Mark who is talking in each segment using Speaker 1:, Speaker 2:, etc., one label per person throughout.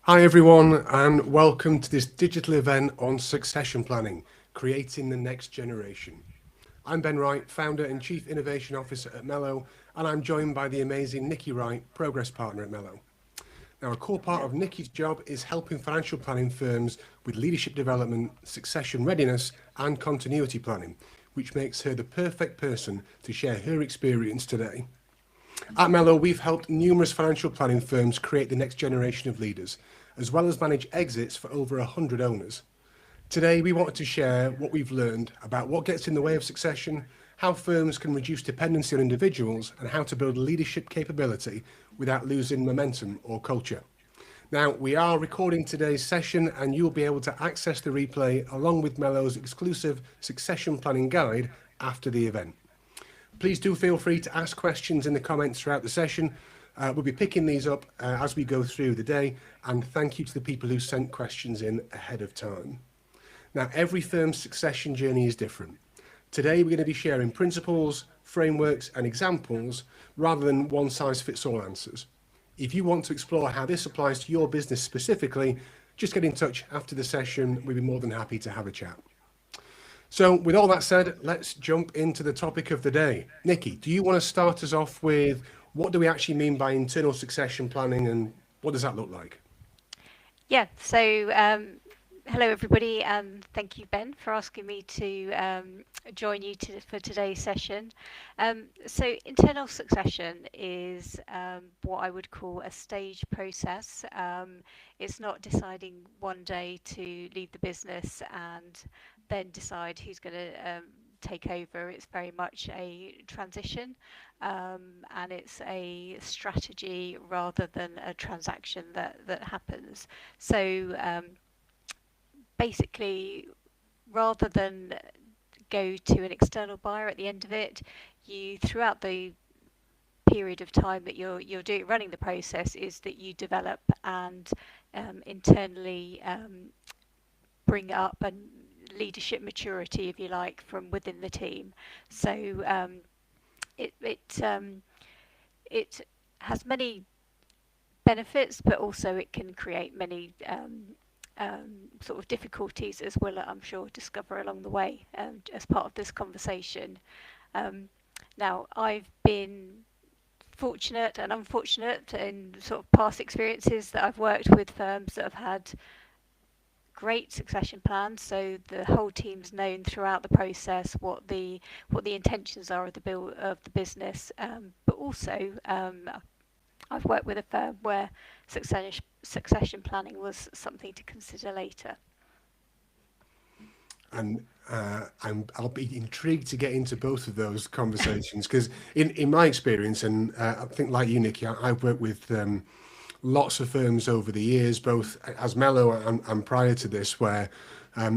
Speaker 1: Hi everyone, and welcome to this digital event on succession planning, creating the next generation. I'm Ben Wright, founder and chief innovation officer at Mello, and I'm joined by the amazing Nikki Wright, progress partner at Mello. Now, a core part
Speaker 2: Hello.
Speaker 1: of Nikki's job is helping financial planning firms with leadership development, succession readiness, and continuity planning, which makes her the perfect person to share her experience today. At Mello, we've helped numerous financial planning firms create the next generation of leaders, as well as manage exits for over 100 owners. Today, we wanted to share what we've learned about what gets in the way of succession, how firms can reduce dependency on individuals, and how to build leadership capability without losing momentum or culture. Now, we are recording today's session, and you'll be able to access the replay along with Mello's exclusive succession planning guide after the event. Please do feel free to ask questions in the comments throughout the session. We'll be picking these up as we go through the day, and thank you to the people who sent questions in ahead of time. Now, every firm's succession journey is different. Today, we're going to be sharing principles, frameworks, and examples rather than one size fits all answers. If you want to explore how this applies to your business specifically, just get in touch after the session. We'd be more than happy to have a chat. So, with all that said, let's jump into the topic of the day. Nikki, do you want to start us off with what do we actually mean by internal succession planning and what does that look like?
Speaker 2: Yeah, hello everybody, and thank you, Ben, for asking me to join you for today's session. So, internal succession is what I would call a staged process. It's not deciding one day to leave the business and then decide who's going to take over. It's very much a transition, and it's a strategy rather than a transaction that happens. So basically, rather than go to an external buyer at the end of it, you throughout the period of time that you're doing running the process is that you develop and internally bring up and leadership maturity, if you like, from within the team. So it it it has many benefits, but also it can create many sort of difficulties, as we'll, I'm sure, discover along the way as part of this conversation. Um, Now, I've been fortunate and unfortunate in sort of past experiences that I've worked with firms that have had great succession plans, so the whole team's known throughout the process what the intentions are of the business, but also I've worked with a firm where succession planning was something to consider later.
Speaker 1: And I'll be intrigued to get into both of those conversations because, in my experience, and I think like you, Nikki, I've worked with lots of firms over the years, both as Mello and prior to this, where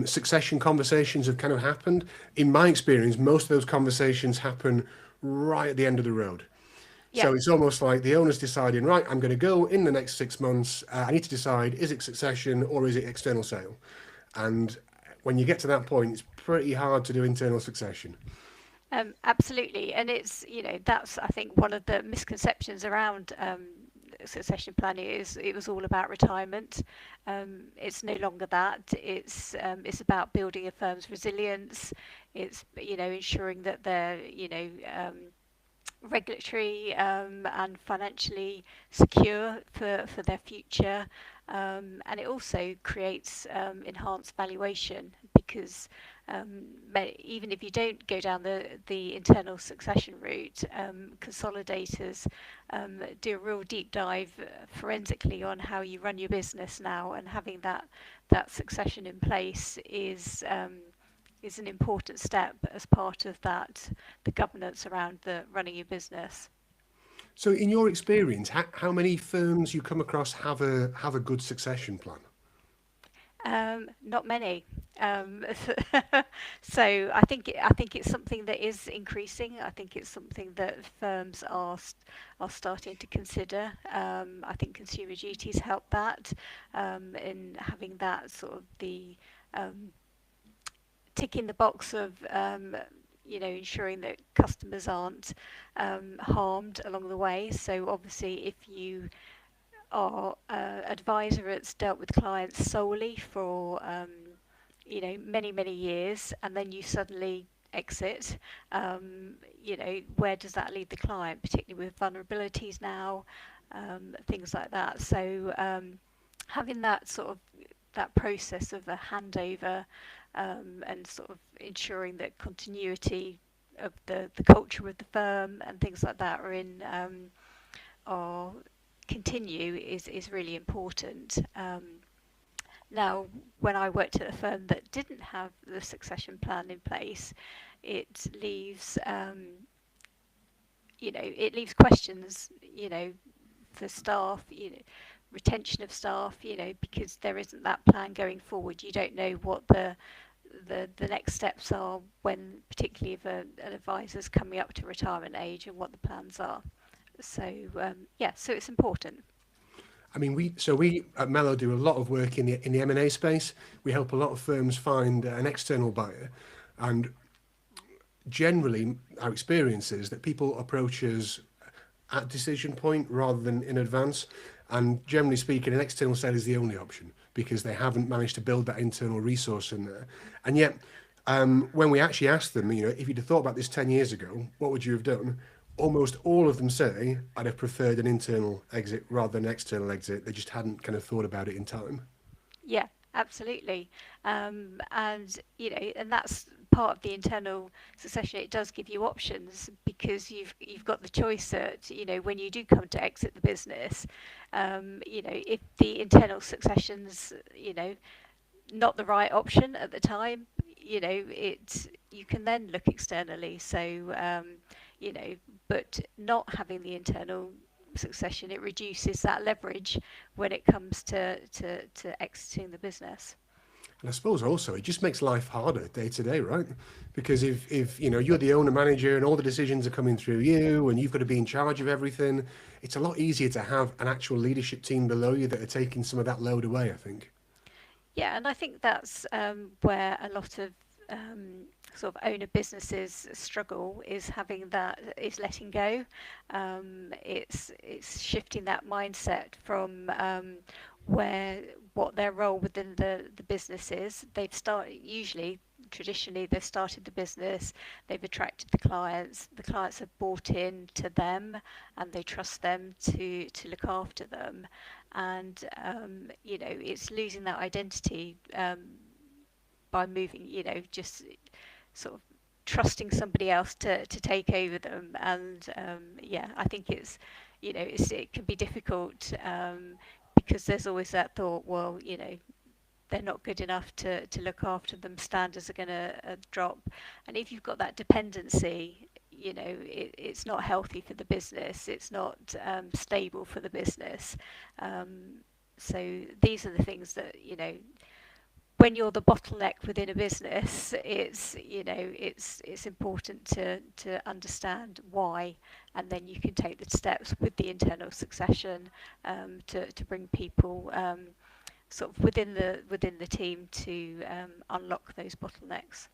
Speaker 1: succession conversations have kind of happened. In my experience, most of those conversations happen right at the end of the road.
Speaker 2: Yeah.
Speaker 1: So it's almost like the owner's deciding, right, I'm going to go in the next 6 months. I need to decide, is it succession or is it external sale? And when you get to that point, it's pretty hard to do internal succession.
Speaker 2: Absolutely, and it's that's I think one of the misconceptions around succession planning is it was all about retirement. It's no longer that. It's about building a firm's resilience. It's ensuring that they're regulatory and financially secure for their future. And it also creates enhanced valuation because even if you don't go down the internal succession route, consolidators do a real deep dive forensically on how you run your business now, and having that succession in place is an important step as part of that, the governance around the running your business.
Speaker 1: So, in your experience, how many firms you come across have a good succession plan?
Speaker 2: Not many. Um, so I think it's something that is increasing. I think it's something that firms are starting to consider. I think consumer duties help that in having that sort of the um, ticking the box of ensuring that customers aren't harmed along the way. So obviously, if you are advisor that's dealt with clients solely for many years, and then you suddenly exit, where does that leave the client, particularly with vulnerabilities now, things like that. So having that sort of that process of a handover, and sort of ensuring that continuity of the culture of the firm and things like that are in are continue is really important. Now, when I worked at a firm that didn't have the succession plan in place, it leaves it leaves questions, for staff, retention of staff, because there isn't that plan going forward. You don't know what the next steps are when, particularly if an advisor's coming up to retirement age, and what the plans are. So so it's important.
Speaker 1: I mean, we at Mello do a lot of work in the M&A space. We help a lot of firms find an external buyer, and generally our experience is that people approach us at decision point rather than in advance. And generally speaking, an external sale is the only option because they haven't managed to build that internal resource in there. And yet, when we actually ask them, if you'd have thought about this 10 years ago, what would you have done? Almost all of them say, I'd have preferred an internal exit rather than an external exit. They just hadn't kind of thought about it in time.
Speaker 2: Yeah, absolutely. And and that's part of the internal succession. It does give you options because you've got the choice that when you do come to exit the business, if the internal succession's not the right option at the time, you can then look externally. So but not having the internal succession, it reduces that leverage when it comes to exiting the business.
Speaker 1: And I suppose also it just makes life harder day to day, right? Because if you're the owner manager and all the decisions are coming through you and you've got to be in charge of everything, it's a lot easier to have an actual leadership team below you that are taking some of that load away, I think.
Speaker 2: Yeah, and I think that's where a lot of sort of owner businesses struggle, is having that, is letting go. It's shifting that mindset from where what their role within the business is. They've started, usually traditionally they've started the business, they've attracted the clients have bought in to them, and they trust them to look after them. And it's losing that identity by moving, just sort of trusting somebody else to take over them. And I think it can be difficult, because there's always that thought, well, they're not good enough to look after them, standards are going to drop. And if you've got that dependency, it's not healthy for the business, it's not stable for the business. So these are the things that, when you're the bottleneck within a business, it's important to understand why, and then you can take the steps with the internal succession, to bring people sort of within the team to unlock those bottlenecks.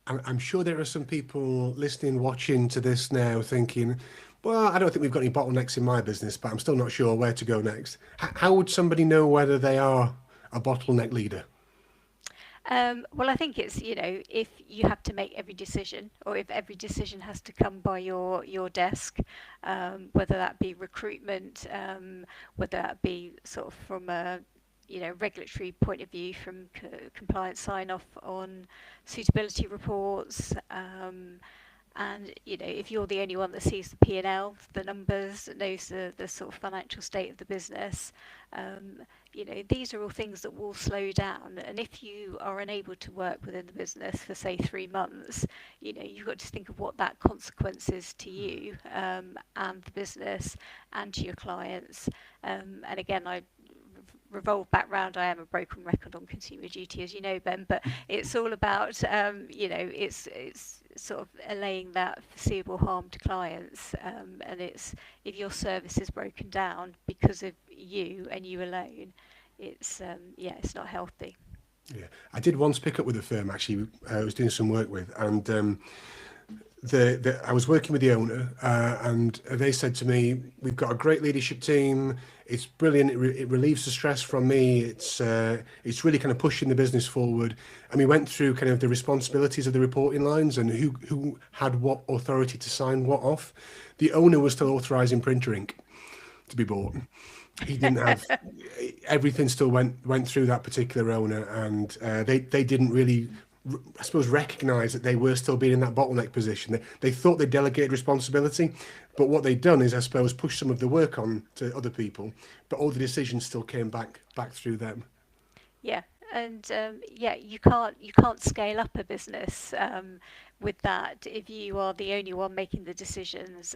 Speaker 1: I'm sure there are some people listening, watching to this now thinking, well, I don't think we've got any bottlenecks in my business, but I'm still not sure where to go next. How would somebody know whether they are a bottleneck leader?
Speaker 2: Well, I think it's, if you have to make every decision, or if every decision has to come by your desk, whether that be recruitment, whether that be sort of from a regulatory point of view, from compliance sign off on suitability reports, and if you're the only one that sees the P&L, the numbers, knows the sort of financial state of the business, these are all things that will slow down. And if you are unable to work within the business for, say, 3 months, you've got to think of what that consequence is to you, and the business, and to your clients. And again, I revolve back round, I am a broken record on consumer duty, as you know, Ben, but it's all about, it's sort of allaying that foreseeable harm to clients, and it's, if your service is broken down because of you and you alone, it's it's not healthy.
Speaker 1: Yeah, I did once pick up with a firm actually I was doing some work with, and I was working with the owner, and they said to me, "We've got a great leadership team. It's brilliant. It relieves the stress from me. It's really kind of pushing the business forward." And we went through kind of the responsibilities of the reporting lines and who had what authority to sign what off. The owner was still authorising printer ink to be bought. He didn't have everything. Still went through that particular owner, and they didn't really, I suppose, recognise that they were still being in that bottleneck position. They thought they delegated responsibility, but what they'd done is, I suppose, push some of the work on to other people, but all the decisions still came back through them.
Speaker 2: Yeah, and yeah, you can't scale up a business with that if you are the only one making the decisions.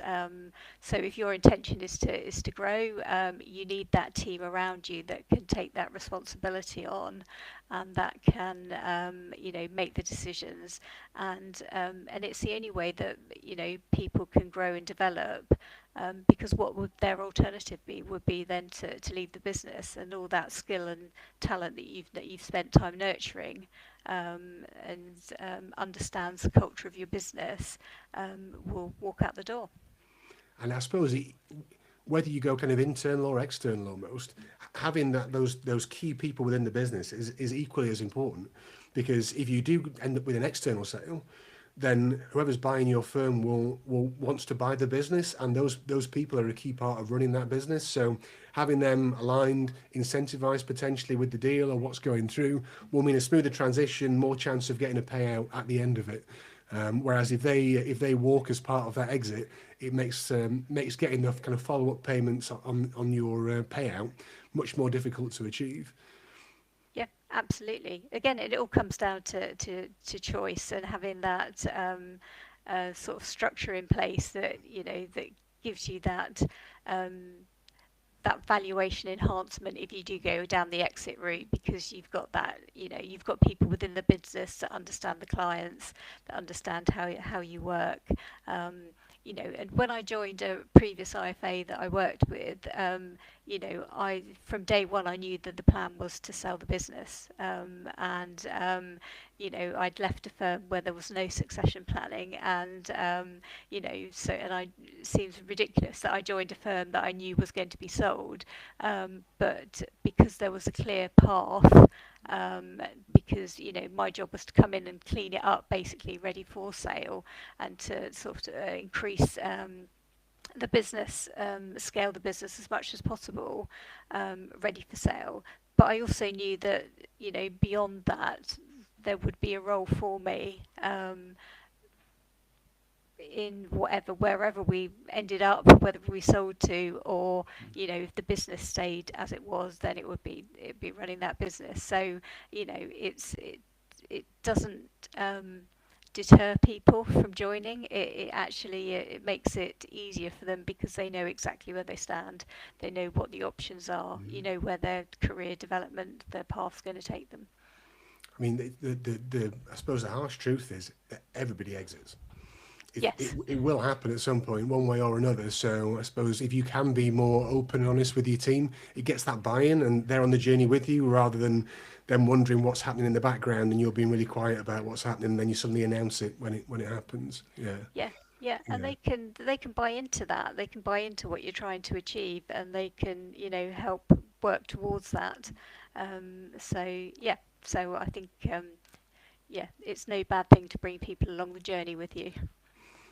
Speaker 2: So if your intention is to grow, you need that team around you that can take that responsibility on, and that can make the decisions. And it's the only way that people can grow and develop. Because what would their alternative be? Would be then to leave the business and all that skill and talent that you've spent time nurturing, and understands the culture of your business, will walk out the door.
Speaker 1: And I suppose whether you go kind of internal or external, almost having those key people within the business is equally as important, because if you do end up with an external sale, then whoever's buying your firm will wants to buy the business, and those people are a key part of running that business. So having them aligned, incentivized potentially with the deal or what's going through will mean a smoother transition, more chance of getting a payout at the end of it. Whereas if they walk as part of that exit, it makes getting the kind of follow up payments on your payout much more difficult to achieve.
Speaker 2: Yeah, absolutely. Again, it all comes down to choice and having that sort of structure in place that gives you um, that valuation enhancement if you do go down the exit route, because you've got people within the business that understand the clients, that understand how you work. And when I joined a previous IFA that I worked with, I from day one I knew that the plan was to sell the business, and I'd left a firm where there was no succession planning, and it seems ridiculous that I joined a firm that I knew was going to be sold, but because there was a clear path, because my job was to come in and clean it up, basically ready for sale, and to sort of increase the business, scale the business as much as possible, ready for sale. But I also knew that beyond that there would be a role for me, in wherever we ended up, whether we sold to, or if the business stayed as it was, then it'd be running that business. So it doesn't deter people from joining. It actually it makes it easier for them, because they know exactly where they stand. They know what the options are. Where their career development, their path's going to take them.
Speaker 1: I mean, the I suppose the harsh truth is that everybody exits.
Speaker 2: Yes.
Speaker 1: It will happen at some point, one way or another. So I suppose if you can be more open and honest with your team, it gets that buy-in, and they're on the journey with you, rather than them wondering what's happening in the background and you're being really quiet about what's happening, and then you suddenly announce it when it happens. Yeah,
Speaker 2: Yeah, yeah, and
Speaker 1: yeah,
Speaker 2: they can buy into that. They can buy into what you're trying to achieve, and they can help work towards that. So yeah, so I think yeah, it's no bad thing to bring people along the journey with you.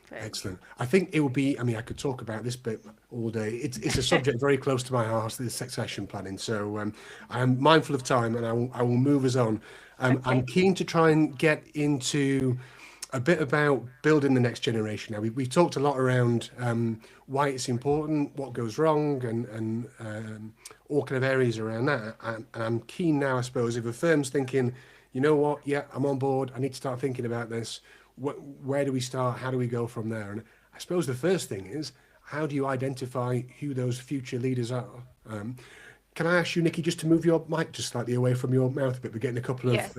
Speaker 2: So
Speaker 1: excellent. I think it will be. I mean, I could talk about this bit all day. It's a subject very close to my heart, the succession planning. So I'm mindful of time, and I will move us on. I'm
Speaker 2: okay,
Speaker 1: keen to try and get into a bit about building the next generation. Now, we've talked a lot around why it's important, what goes wrong, and all kind of areas around that. And I'm keen now, I suppose, if a firm's thinking, you know what, yeah, I'm on board, I need to start thinking about this. Where do we start? How do we go from there? And I suppose the first thing is, how do you identify who those future leaders are? Um, can I ask you, Nikki, just to move your mic just slightly away from your mouth a bit? We're getting a couple of
Speaker 2: yeah.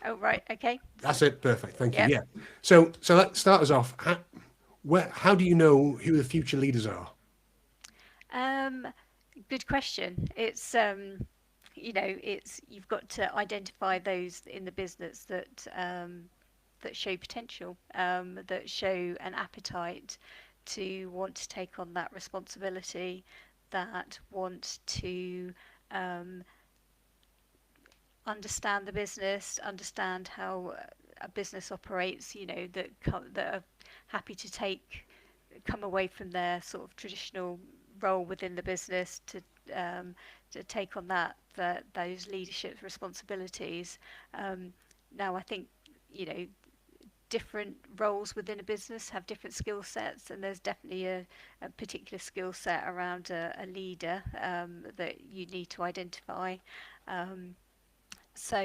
Speaker 2: Oh right, okay.
Speaker 1: that's it. Perfect. Thank you.
Speaker 2: Yep.
Speaker 1: Yeah. So let's start us off. How do you know who the future leaders are?
Speaker 2: Um, Good question. It's it's you've got to identify those in the business that that show potential, that show an appetite to want to take on that responsibility, that want to um, understand the business, understand how a business operates, that are happy to come away from their sort of traditional role within the business um, to take on those leadership responsibilities. Um, Now, I think different roles within a business have different skill sets, and there's definitely a particular skill set around a leader that you need to identify. Um, so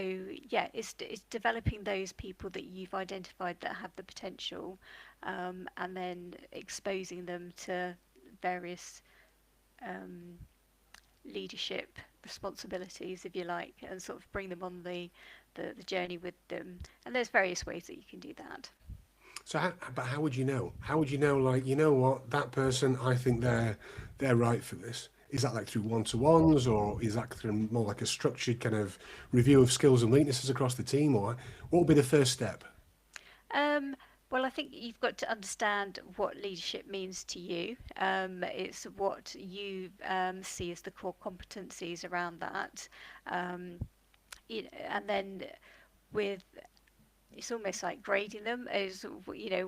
Speaker 2: yeah, it's developing those people that you've identified that have the potential, and then exposing them to various um, leadership responsibilities, if you like, and sort of bring them on the journey with them. And there's various ways that you can do that.
Speaker 1: So, but how would you know? How would you know? Like, you know what, that person, I think they're right for this. Is that like through one-to-ones, or is that through more like a structured kind of review of skills and weaknesses across the team, or what would be the first step?
Speaker 2: Um, well, I think you've got to understand what leadership means to you. It's what you see as the core competencies around that. Um, and then with it's almost like grading them as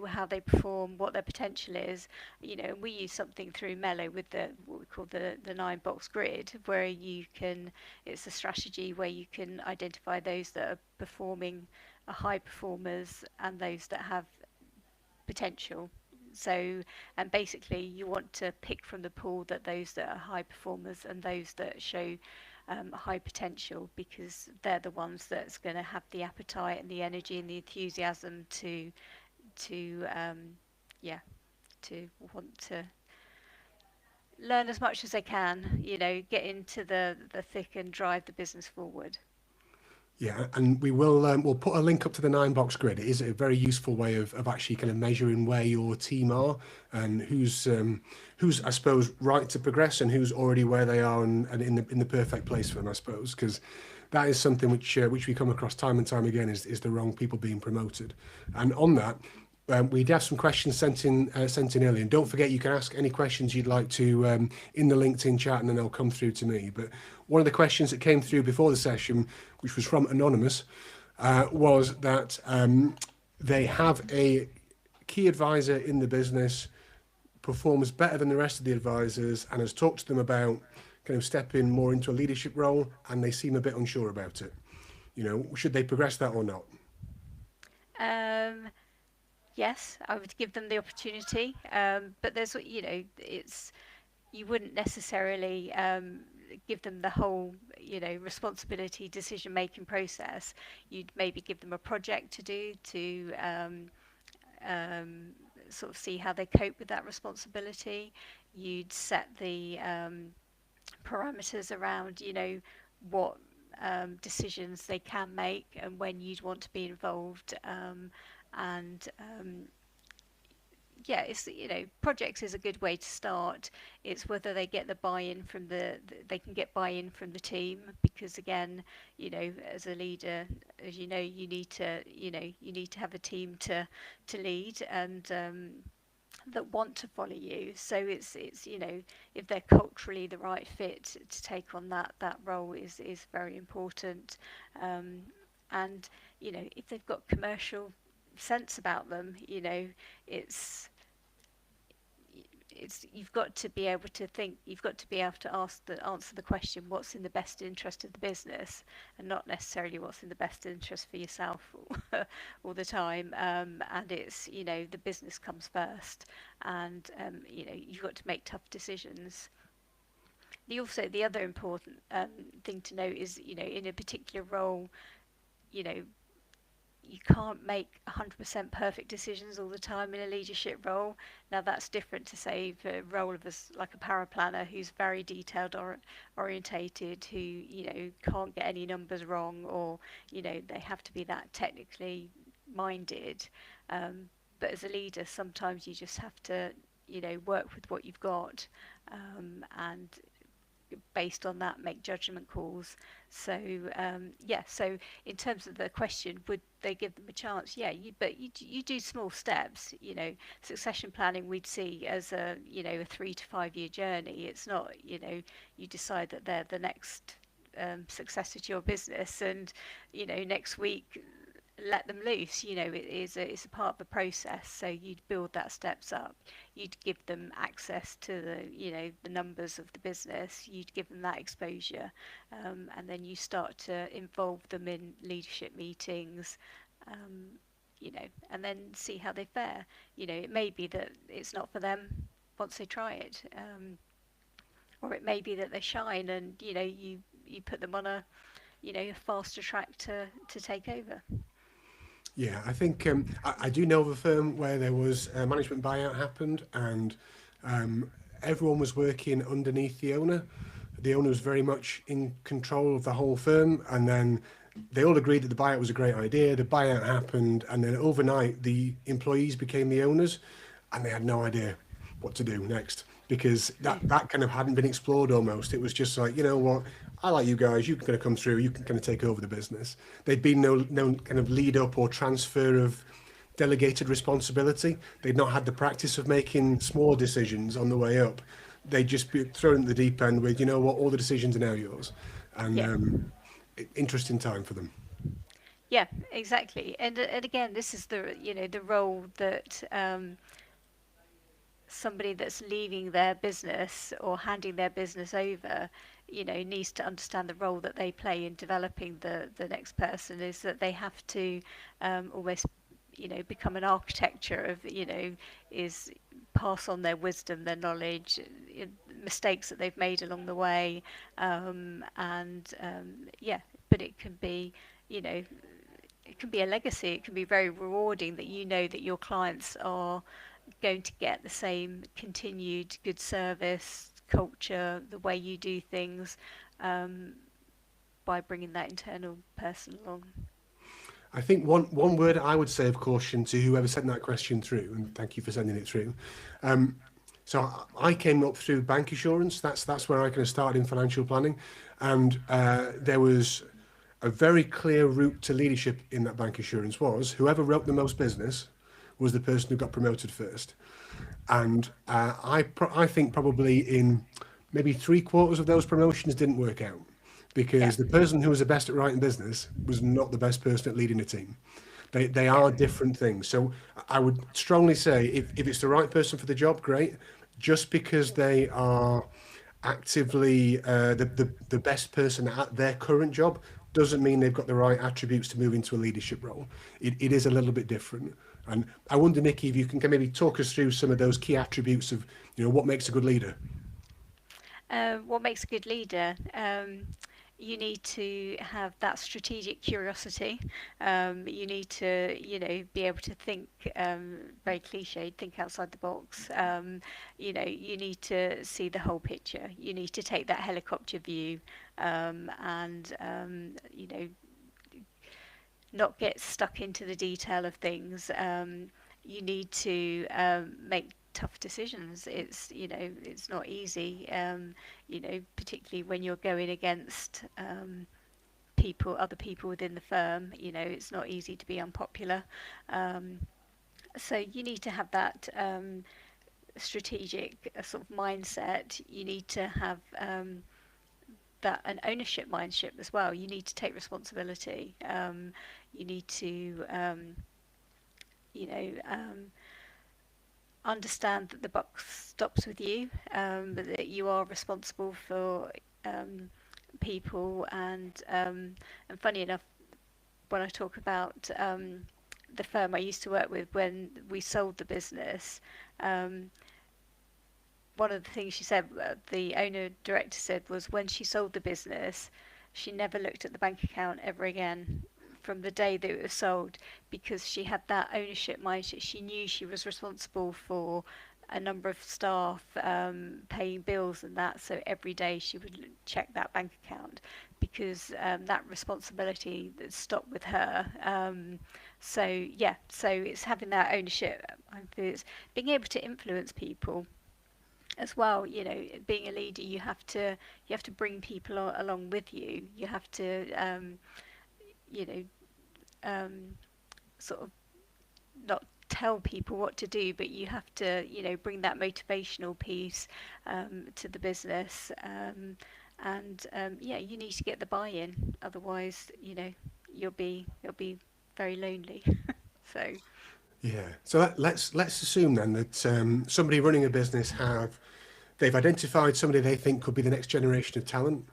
Speaker 2: how they perform, what their potential is. And we use something through Mello with the what we call the 9 box grid, where you can it's a strategy where you can identify those that are performing, are high performers, and those that have potential. So, and basically, you want to pick from the pool that those that are high performers and those that show high potential, because they're the ones that's going to have the appetite and the energy and the enthusiasm to yeah, to want to learn as much as they can. Get into the thick and drive the business forward.
Speaker 1: Yeah, and we'll put a link up to the 9 box grid. It is a very useful way of actually kind of measuring where your team are and who's I suppose right to progress and who's already where they are and in the perfect place for them, I suppose, because that is something which we come across time and time again is the wrong people being promoted. And on that, we did have some questions sent in earlier, and don't forget you can ask any questions you'd like to in the LinkedIn chat, and then they'll come through to me. But one of the questions that came through before the session, which was from Anonymous, was that they have a key advisor in the business, performs better than the rest of the advisors, and has talked to them about kind of stepping more into a leadership role, and they seem a bit unsure about it. Should they progress that or not?
Speaker 2: Um, yes, I would give them the opportunity, but it's you wouldn't necessarily give them the whole responsibility decision making process. You'd maybe give them a project to do to um, sort of see how they cope with that responsibility. You'd set the parameters around what decisions they can make and when you'd want to be involved, and yeah, it's projects is a good way to start. It's whether they get the buy-in from they can get buy-in from the team, because again, as a leader, as you need to have a team to lead, and that want to follow you. So it's if they're culturally the right fit to take on that role is very important, um, and if they've got commercial sense about them, it's you've got to be able to think, you've got to be able to answer the question what's in the best interest of the business, and not necessarily what's in the best interest for yourself all the time. And it's the business comes first, and you've got to make tough decisions. The other important thing to note is in a particular role, you know you can't make 100% perfect decisions all the time in a leadership role. Now that's different to say the role of like a paraplanner who's very detailed or orientated, who can't get any numbers wrong, or they have to be that technically minded. But as a leader, sometimes you just have to work with what you've got, and based on that make judgment calls. So yeah, so in terms of the question, would they give them a chance? Yeah, but you do small steps. Succession planning we'd see as a 3 to 5 year journey. It's not you decide that they're the next successor to your business, and next week let them loose. It's a part of the process. So you'd build that steps up. You'd give them access to the numbers of the business. You'd give them that exposure, and then you start to involve them in leadership meetings. Um, and then see how they fare. It may be that it's not for them once they try it, or it may be that they shine, and you put them on a faster track to take over.
Speaker 1: Yeah, I think I do know of a firm where there was a management buyout happened, and everyone was working underneath the owner. The owner was very much in control of the whole firm, and then they all agreed that the buyout was a great idea. The buyout happened, and then overnight the employees became the owners, and they had no idea what to do next because
Speaker 2: Yeah.
Speaker 1: that kind of hadn't been explored almost. It was just like, you know what, I like you guys, you're going to come through, you can kind of take over the business. There'd been no kind of lead up or transfer of delegated responsibility. They'd not had the practice of making small decisions on the way up. They'd just be thrown at the deep end with, you know what, all the decisions are now yours. And
Speaker 2: Yeah.
Speaker 1: interesting time for them.
Speaker 2: Yeah, exactly. And again, this is the role that somebody that's leaving their business or handing their business over, needs to understand the role that they play in developing the next person, is that they have to almost become an architecture of is pass on their wisdom, their knowledge, mistakes that they've made along the way, and yeah, but it can be you know it can be a legacy. It can be very rewarding that that your clients are going to get the same continued good service, culture, the way you do things, um, by bringing that internal person along.
Speaker 1: I think one word I would say of caution to whoever sent that question through, and thank you for sending it through. Um, so I came up through bank assurance. That's where I kind of started in financial planning, and there was a very clear route to leadership in that bank assurance was whoever wrote the most business was the person who got promoted first. And I think probably in maybe three quarters of those promotions didn't work out
Speaker 2: Yeah,
Speaker 1: because the person who was the best at writing business was not the best person at leading a team. They
Speaker 2: yeah,
Speaker 1: are different things. So I would strongly say if it's the right person for the job, great. Just because they are actively the best person at their current job doesn't mean they've got the right attributes to move into a leadership role. It is a little bit different. And I wonder, Nikki, if you can maybe talk us through some of those key attributes of, what makes a good leader.
Speaker 2: what makes a good leader? You need to have that strategic curiosity. You need to, be able to think, very cliched, think outside the box. You need to see the whole picture. You need to take that helicopter view, and not get stuck into the detail of things. You need to make tough decisions. It's not easy. Particularly when you're going against other people within the firm. It's not easy to be unpopular. Um, so you need to have that strategic sort of mindset. You need to have that an ownership mindset as well. You need to take responsibility. You need to you know understand that the buck stops with you, that you are responsible for people, and funny enough, when I talk about the firm I used to work with when we sold the business, um, one of the things she said, the owner director said, was when she sold the business, she never looked at the bank account ever again from the day that it was sold, because she had that ownership mindset. She knew she was responsible for a number of staff, paying bills and that. So every day she would check that bank account, because that responsibility that stopped with her. So yeah, so it's having that ownership. It's being able to influence people, as well. You know, being a leader, you have to bring people along with you. You have to you know um, sort of not tell people what to do, but you have to, you know, bring that motivational piece to the business. And yeah, you need to get the buy-in. Otherwise, you know, you'll be very lonely. So
Speaker 1: Yeah. So let's assume then that somebody running a business they've identified somebody they think could be the next generation of talent.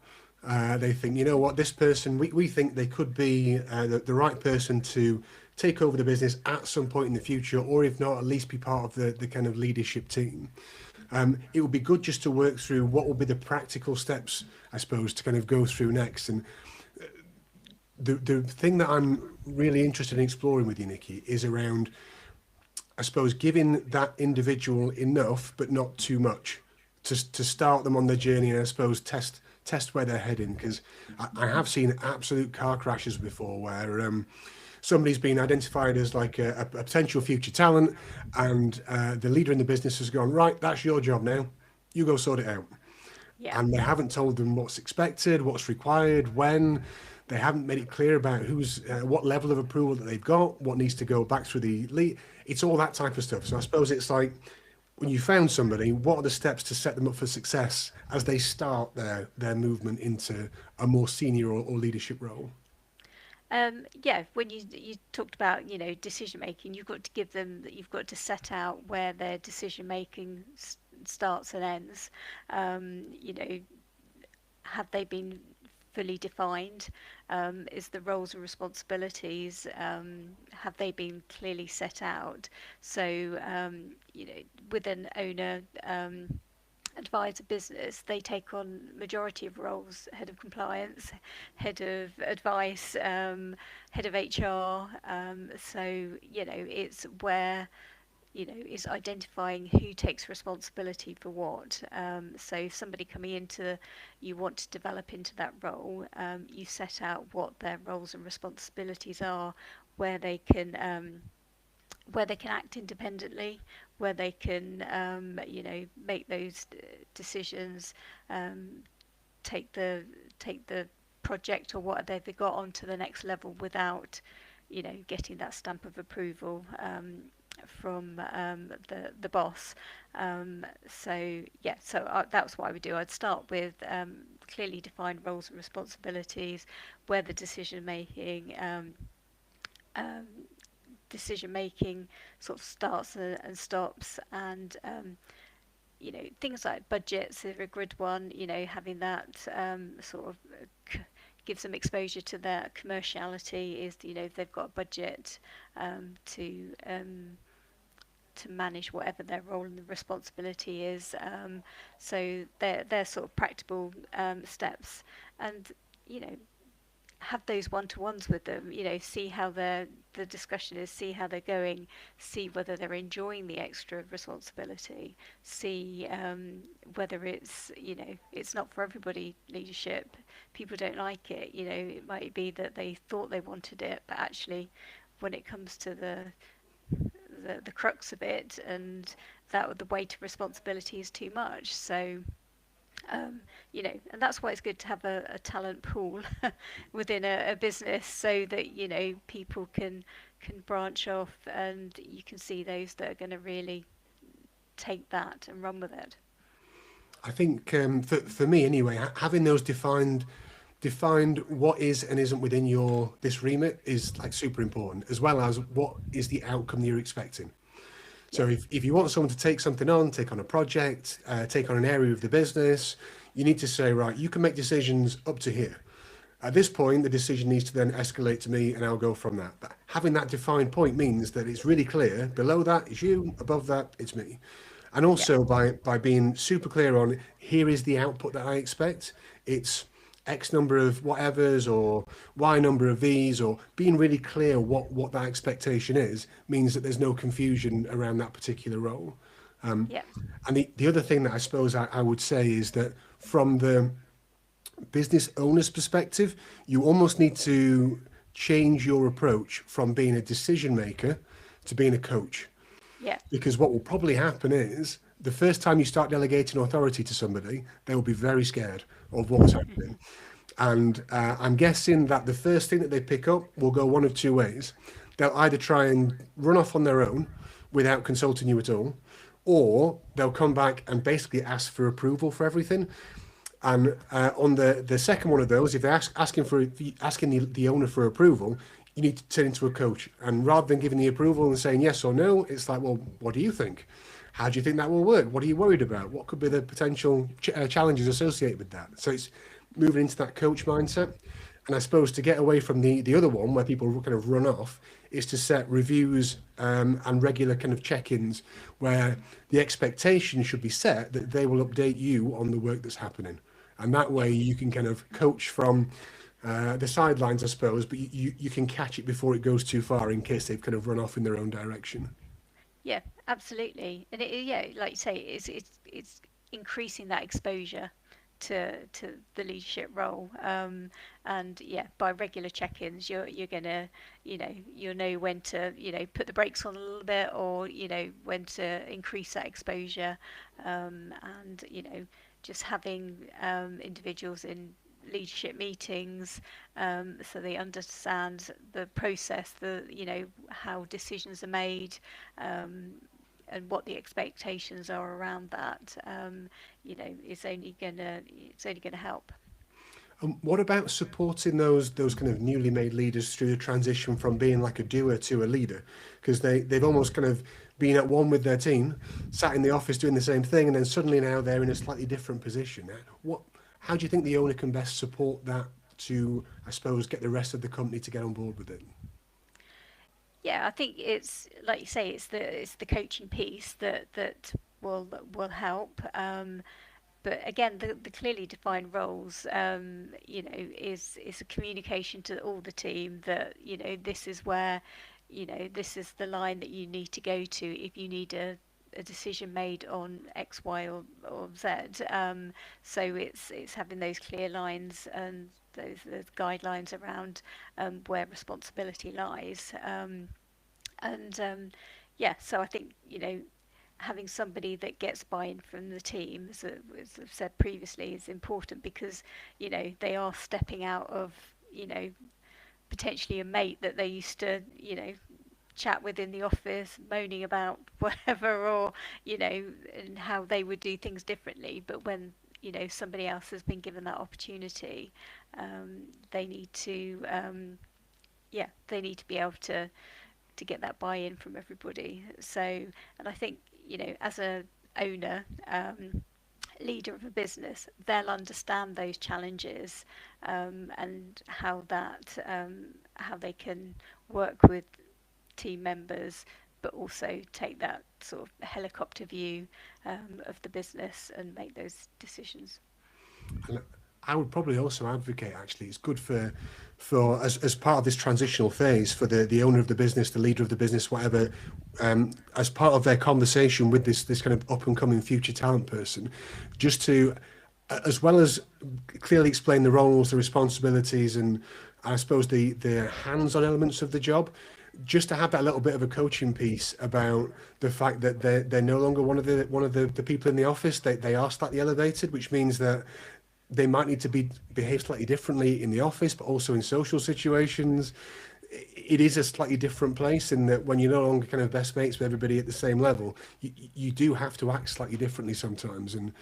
Speaker 1: They think, you know what, this person, we think they could be the right person to take over the business at some point in the future, or if not, at least be part of the kind of leadership team. It would be good just to work through what will be the practical steps, I suppose, to kind of go through next. And the thing that I'm really interested in exploring with you, Nikki, is around, I suppose, giving that individual enough, but not too much, to start them on their journey, and I suppose test where they're heading. Because I have seen absolute car crashes before where somebody's been identified as like a potential future talent, and the leader in the business has gone, right, that's your job now, you go sort it out.
Speaker 2: yeah,
Speaker 1: And they haven't told them what's expected, what's required, when. They haven't made it clear about what level of approval that they've got, what needs to go back through the lead. It's all that type of stuff. So I suppose it's like, when you found somebody, what are the steps to set them up for success as they start their movement into a more senior or leadership role?
Speaker 2: yeah. When you talked about, you know, decision making, you've got to give them, you've got to set out where their decision making starts and ends. You know, have they been fully defined? Is the roles and responsibilities, have they been clearly set out? So you know, with an owner advisor business, they take on majority of roles: head of compliance, head of advice, head of HR. So you know, it's where, you know, is identifying who takes responsibility for what. So if somebody coming into, you want to develop into that role, you set out what their roles and responsibilities are, where they can where they can act independently, where they can, you know, make those decisions, um, take the take the project or what they've got onto the next level without, you know, getting that stamp of approval from the boss. So yeah, so that's what I would do. I'd start with clearly defined roles and responsibilities, where the um, decision making sort of starts and stops, and you know, things like budgets are a good one. You know, having that sort of gives them exposure to their commerciality. Is, you know, they've got a budget um, to um, to manage whatever their role and the responsibility is. So they're sort of practical steps, and you know, have those one-to-ones with them. You know, see how the discussion is, see how they're going, see whether they're enjoying the extra responsibility, see whether it's, you know, it's not for everybody. Leadership, people don't like it. You know, it might be that they thought they wanted it, but actually, when it comes to the crux of it, and that the weight of responsibility is too much. So you know, and that's why it's good to have a talent pool within a business, so that, you know, people can branch off, and you can see those that are going to really take that and run with it.
Speaker 1: I think for me anyway, having those defined what is and isn't within your this remit is like super important, as well as what is the outcome that you're expecting.
Speaker 2: Yeah,
Speaker 1: So if you want someone to take on a project, take on an area of the business, you need to say, right, you can make decisions up to here. At this point, the decision needs to then escalate to me, and I'll go from that. But having that defined point means that it's really clear. Below that is you, above that it's me. And
Speaker 2: yeah,
Speaker 1: also by being super clear on, here is the output that I expect. It's X number of whatevers or Y number of these, or being really clear what that expectation is, means that there's no confusion around that particular role.
Speaker 2: yeah,
Speaker 1: And the other thing that I suppose I would say is that from the business owner's perspective, you almost need to change your approach from being a decision maker to being a coach.
Speaker 2: yeah,
Speaker 1: Because what will probably happen is the first time you start delegating authority to somebody, they will be very scared of what's happening. And I'm guessing that the first thing that they pick up will go one of two ways. They'll either try and run off on their own without consulting you at all, or they'll come back and basically ask for approval for everything. And on the second one of those, if they're asking the owner for approval, you need to turn into a coach. And rather than giving the approval and saying yes or no, it's like, well, what do you think? How do you think that will work? What are you worried about? What could be the potential challenges associated with that? So it's moving into that coach mindset. And I suppose to get away from the other one where people kind of run off is to set reviews and regular kind of check-ins where the expectation should be set that they will update you on the work that's happening. And that way you can kind of coach from the sidelines, I suppose, but you can catch it before it goes too far in case they've kind of run off in their own direction.
Speaker 2: Yeah, absolutely. And yeah, like you say, it's increasing that exposure to the leadership role. And yeah, by regular check-ins, you're gonna, you'll know when to, put the brakes on a little bit, or when to increase that exposure. And just having individuals in leadership meetings, so they understand the process, how decisions are made, um, and what the expectations are around that. It's only gonna help.
Speaker 1: What about supporting those kind of newly made leaders through the transition from being like a doer to a leader? Because they've almost kind of been at one with their team, sat in the office doing the same thing, and then suddenly now they're in a slightly different position. What how do you think the owner can best support that to, I suppose, get the rest of the company to get on board with it?
Speaker 2: Yeah, I think it's like you say, it's the coaching piece that will help. But again, the clearly defined roles, is a communication to all the team that this is where, this is the line that you need to go to if you need a decision made on X, Y, or Z. So it's having those clear lines and those guidelines around where responsibility lies. And yeah, so I think having somebody that gets buy-in from the team, as I've said previously, is important because they are stepping out of potentially a mate that they used to chat with in the office, moaning about whatever, or and how they would do things differently. But when somebody else has been given that opportunity, they need to yeah, they need to be able to get that buy-in from everybody. So, and I think as a owner, leader of a business, they'll understand those challenges, and how they can work with team members, but also take that sort of helicopter view of the business and make those decisions.
Speaker 1: And I would probably also advocate actually it's good for as part of this transitional phase for the owner of the business, the leader of the business, whatever, as part of their conversation with this kind of up and coming future talent person, just to as well as clearly explain the roles, the responsibilities, and I suppose the hands-on elements of the job, just to have that little bit of a coaching piece about the fact that they're no longer one of the people in the office. They are slightly elevated, which means that they might need to behave slightly differently in the office, but also in social situations. It is a slightly different place in that when you're no longer kind of best mates with everybody at the same level, you do have to act slightly differently sometimes. And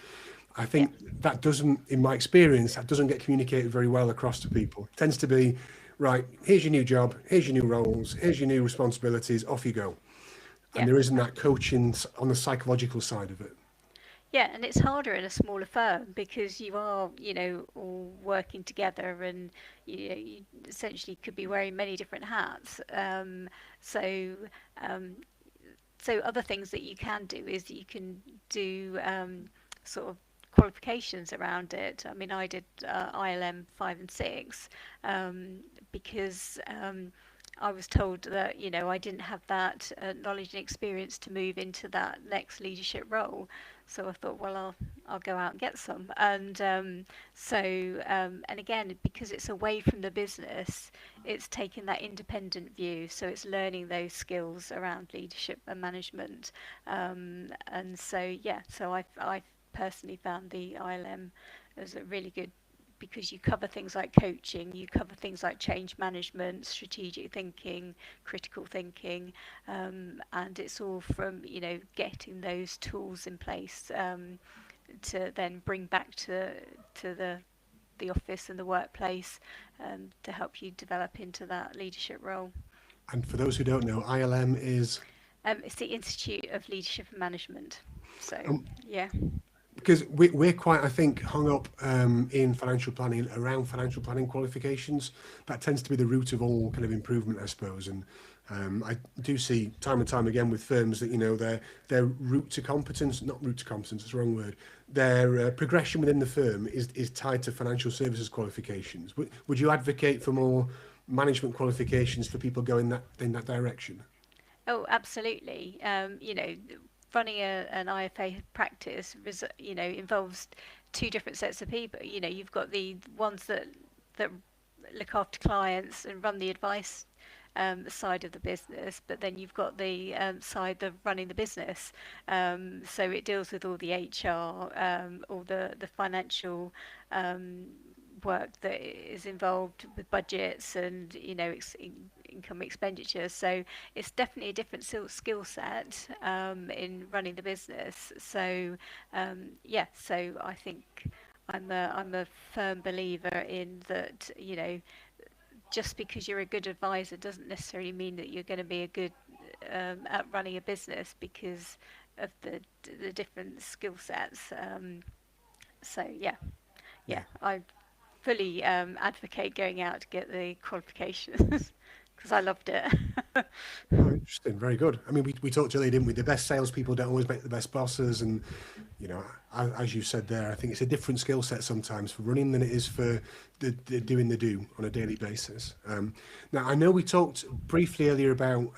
Speaker 1: I
Speaker 2: Yeah.
Speaker 1: think that doesn't, in my experience, that doesn't get communicated very well across to people. It tends to be, right, here's your new job, here's your new roles, here's your new responsibilities, off you go. And
Speaker 2: Yeah.
Speaker 1: there isn't that coaching on the psychological side of it.
Speaker 2: Yeah, and it's harder in a smaller firm because you are, all working together, and you essentially could be wearing many different hats. So, um, so other things that you can do is you can do sort of qualifications around it. I mean, I did ILM 5 and 6, because I was told that I didn't have that knowledge and experience to move into that next leadership role. So I thought, well, I'll go out and get some. And and again, because it's away from the business, it's taking that independent view. So it's learning those skills around leadership and management. And so yeah, so I personally found the ILM as a really good, because you cover things like coaching, you cover things like change management, strategic thinking, critical thinking, and it's all from getting those tools in place to then bring back to the office and the workplace, to help you develop into that leadership role.
Speaker 1: And for those who don't know, ILM is
Speaker 2: It's the Institute of Leadership and Management. So
Speaker 1: um,
Speaker 2: yeah.
Speaker 1: because we're quite, I think, hung up in financial planning around financial planning qualifications. That tends to be the root of all kind of improvement, I suppose. And I do see time and time again with firms that their route to competence, not route to competence, it's the wrong word. Their progression within the firm is tied to financial services qualifications. Would you advocate for more management qualifications for people going in that direction?
Speaker 2: Oh, absolutely. Running an IFA practice, involves two different sets of people. You've got the ones that look after clients and run the advice side of the business, but then you've got the side of running the business. So it deals with all the HR, all the financial um, work that is involved with budgets and income expenditure. So it's definitely a different skill set in running the business. So yeah, so I think I'm a firm believer in that. Just because you're a good advisor doesn't necessarily mean that you're going to be a good at running a business, because of the different skill sets. So yeah,
Speaker 1: Yeah.
Speaker 2: yeah, I fully advocate going out to get the qualifications because I loved it.
Speaker 1: Oh, interesting. Very good. I mean, we talked earlier, didn't we? The best salespeople don't always make the best bosses, and as you said there, I think it's a different skill set sometimes for running than it is for the doing the do on a daily basis. Now, I know we talked briefly earlier about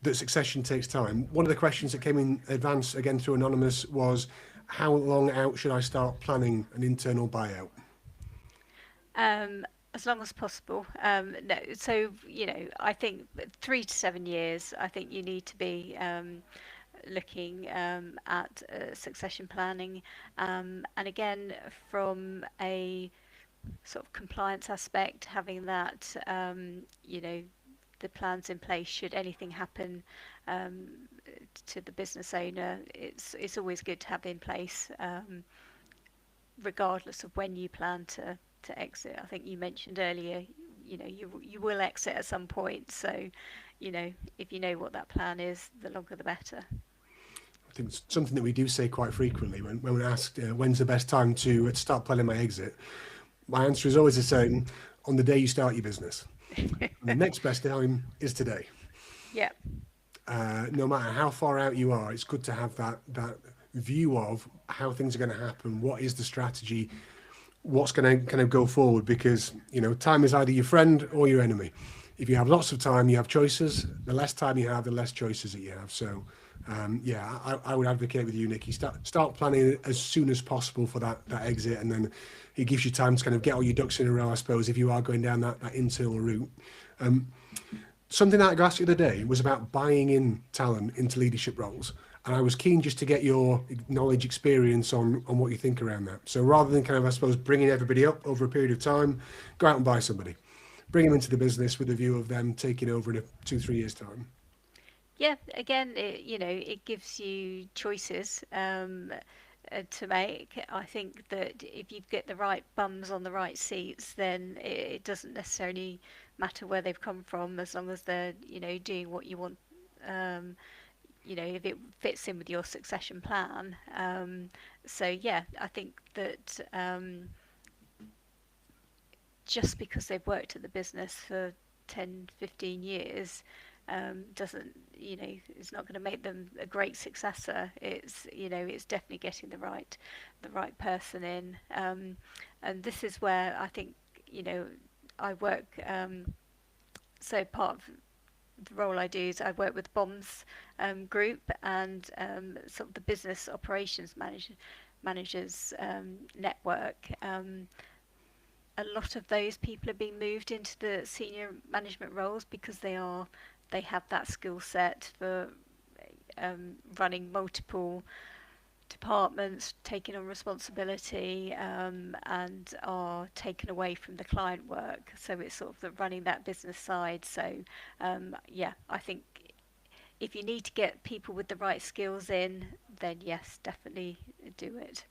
Speaker 1: that succession takes time. One of the questions that came in advance again through anonymous was, how long out should I start planning an internal buyout?
Speaker 2: As long as possible. No, so I think 3 to 7 years. I think you need to be looking at succession planning, and again, from a sort of compliance aspect, having that the plans in place should anything happen um, to the business owner. It's always good to have in place, regardless of when you plan to exit. I think you mentioned earlier, you will exit at some point. So, if you know what that plan is, the longer the better.
Speaker 1: I think it's something that we do say quite frequently when we're asked when's the best time to start planning my exit. My answer is always the same: on the day you start your business. And the next best time is today.
Speaker 2: Yeah,
Speaker 1: No matter how far out you are, it's good to have that view of how things are going to happen. What is the strategy? What's going to kind of go forward? Because time is either your friend or your enemy. If you have lots of time, you have choices. The less time you have, the less choices that you have. So, yeah, I would advocate with you, Nikki. Start planning as soon as possible for that exit, and then it gives you time to kind of get all your ducks in a row, I suppose, if you are going down that internal route. Something that I got asked the other day was about buying in talent into leadership roles. And I was keen just to get your knowledge, experience on what you think around that. So rather than kind of, I suppose, bringing everybody up over a period of time, go out and buy somebody. Bring them into the business with the view of them taking over in 2, 3 years' time.
Speaker 2: yeah. Again, it gives you choices to make. I think that if you get the right bums on the right seats, then it doesn't necessarily matter where they've come from, as long as they're doing what you want. Um, if it fits in with your succession plan. So yeah, I think that just because they've worked at the business for 10, 15 years doesn't, it's not going to make them a great successor. It's definitely getting the right person in. And this is where I think, I work, so part of the role I do is I work with BOMs group, and sort of the business operations managers network. A lot of those people are being moved into the senior management roles because they have that skill set for running multiple departments, taking on responsibility, and are taken away from the client work. So it's sort of the running that business side. So yeah, I think if you need to get people with the right skills in, then yes, definitely do it.